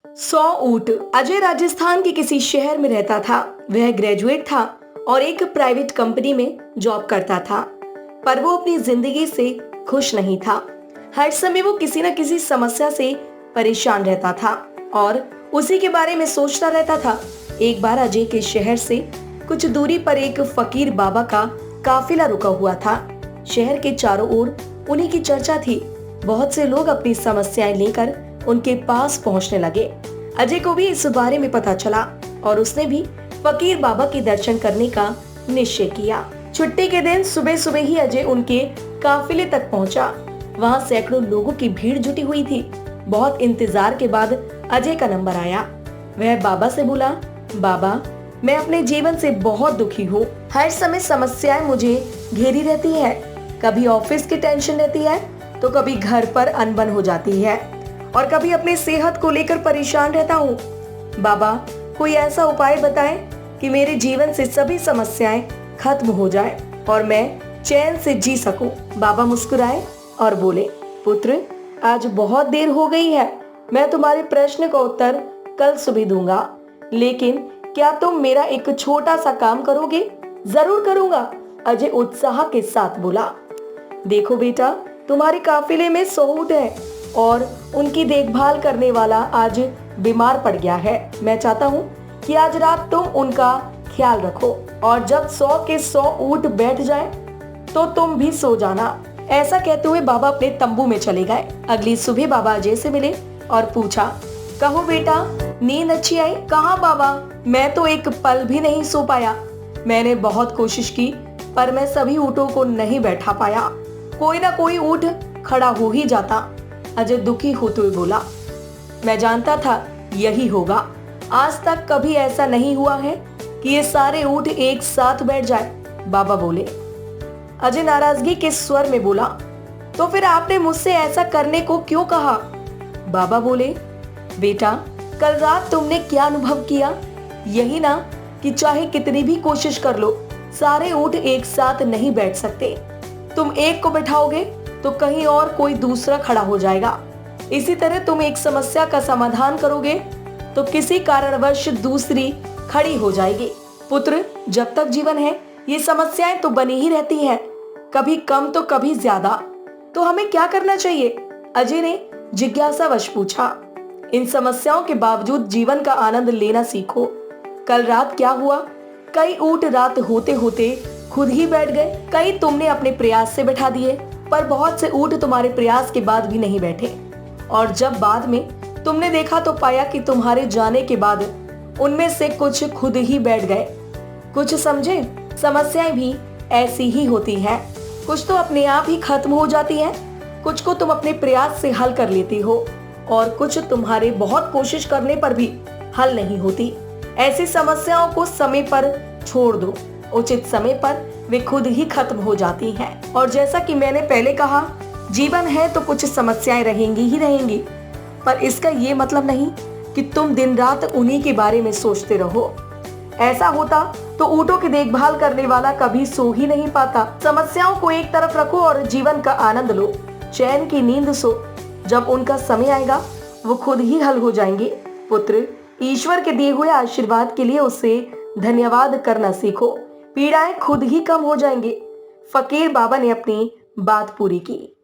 100 ऊंट। अजय राजस्थान के किसी शहर में रहता था। वह ग्रेजुएट था और एक प्राइवेट कंपनी में जॉब करता था, पर वो अपनी जिंदगी से खुश नहीं था। हर समय वो किसी न किसी समस्या से परेशान रहता था और उसी के बारे में सोचता रहता था। एक बार अजय के शहर से कुछ दूरी पर एक फकीर बाबा का काफिला रुका हुआ था। शहर के चारों ओर उन्हीं की चर्चा थी। बहुत से लोग अपनी समस्याएं लेकर उनके पास पहुंचने लगे। अजय को भी इस बारे में पता चला और उसने भी फकीर बाबा के दर्शन करने का निश्चय किया। छुट्टी के दिन सुबह सुबह ही अजय उनके काफिले तक पहुंचा। वहां सैकड़ों लोगों की भीड़ जुटी हुई थी। बहुत इंतजार के बाद अजय का नंबर आया। वह बाबा से बोला, बाबा, मैं अपने जीवन से बहुत दुखी हूँ। हर समय समस्याएं मुझे घेरी रहती है। कभी ऑफिस की टेंशन रहती है तो कभी घर पर अनबन हो जाती है और कभी अपनी सेहत को लेकर परेशान रहता हूँ। बाबा, कोई ऐसा उपाय बताएं कि मेरे जीवन से सभी समस्याएं खत्म हो जाए और मैं चैन से जी सकूं। बाबा मुस्कुराए और बोले, पुत्र, आज बहुत देर हो गई है। मैं तुम्हारे प्रश्न का उत्तर कल सुबह दूंगा, लेकिन क्या तुम मेरा एक छोटा सा काम करोगे? जरूर करूंगा, अजय उत्साह के साथ बोला। देखो बेटा, तुम्हारे काफिले में 100 ऊंट है और उनकी देखभाल करने वाला आज बीमार पड़ गया है। मैं चाहता हूँ कि आज रात तुम उनका ख्याल रखो और जब 100 के 100 ऊंट बैठ जाए तो तुम भी सो जाना। ऐसा कहते हुए बाबा अपने तंबू में चले गए। अगली सुबह बाबा अजय से मिले और पूछा, कहो बेटा, नींद अच्छी आई? कहाँ बाबा, मैं तो एक पल भी नहीं सो पाया। मैंने बहुत कोशिश की पर मैं सभी ऊँटों को नहीं बैठा पाया। कोई ना कोई ऊँट खड़ा हो ही जाता। अजय दुखी होते हुए बोला, मैं जानता था यही होगा। आज तक कभी ऐसा नहीं हुआ है कि ये सारे ऊँट एक साथ बैठ जाए। बाबा बोले। अजय नाराजगी के स्वर में बोला, तो फिर आपने मुझसे ऐसा करने को क्यों कहा? बाबा बोले, बेटा, कल रात तुमने क्या अनुभव किया? यही ना कि चाहे कितनी भी कोशिश कर लो, सारे ऊँट एक साथ नहीं बैठ सकते। तुम एक को बैठाओगे तो कहीं और कोई दूसरा खड़ा हो जाएगा। इसी तरह तुम एक समस्या का समाधान करोगे तो किसी कारणवश दूसरी खड़ी हो जाएगी। पुत्र, जब तक जीवन है ये समस्याएं तो बनी ही रहती हैं, कभी कम तो कभी ज्यादा। तो हमें क्या करना चाहिए? अजय ने जिज्ञासावश पूछा। इन समस्याओं के बावजूद जीवन का आनंद लेना सीखो। कल रात क्या हुआ? कई ऊंट रात होते होते खुद ही बैठ गए। कई तुमने अपने प्रयास से बैठा दिए, पर बहुत से ऊंट तुम्हारे प्रयास के बाद भी नहीं बैठे। और जब बाद में तुमने देखा तो पाया कि तुम्हारे जाने के बाद उनमें से कुछ खुद ही बैठ गए। कुछ समझे? समस्याएं भी ऐसी ही होती हैं। कुछ तो अपने आप ही खत्म हो जाती हैं, कुछ को तुम अपने प्रयास से हल कर लेती हो और कुछ तुम्हारे बहुत कोशिश करने पर भी हल नहीं होती। ऐसी समस्याओं को समय पर छोड़ दो। उचित समय पर वे खुद ही खत्म हो जाती हैं। और जैसा कि मैंने पहले कहा, जीवन है तो कुछ समस्याएं रहेंगी ही रहेंगी, पर इसका ये मतलब नहीं कि तुम दिन रात उन्हीं के बारे में सोचते रहो। ऐसा होता तो ऊँटों की देखभाल करने वाला कभी सो ही नहीं पाता। समस्याओं को एक तरफ रखो और जीवन का आनंद लो। चैन की नींद सो। जब उनका समय आएगा वो खुद ही हल हो जाएंगे। पुत्र, ईश्वर के दिए हुए आशीर्वाद के लिए उसे धन्यवाद करना सीखो। पीड़ाएं खुद ही कम हो जाएंगी। फकीर बाबा ने अपनी बात पूरी की।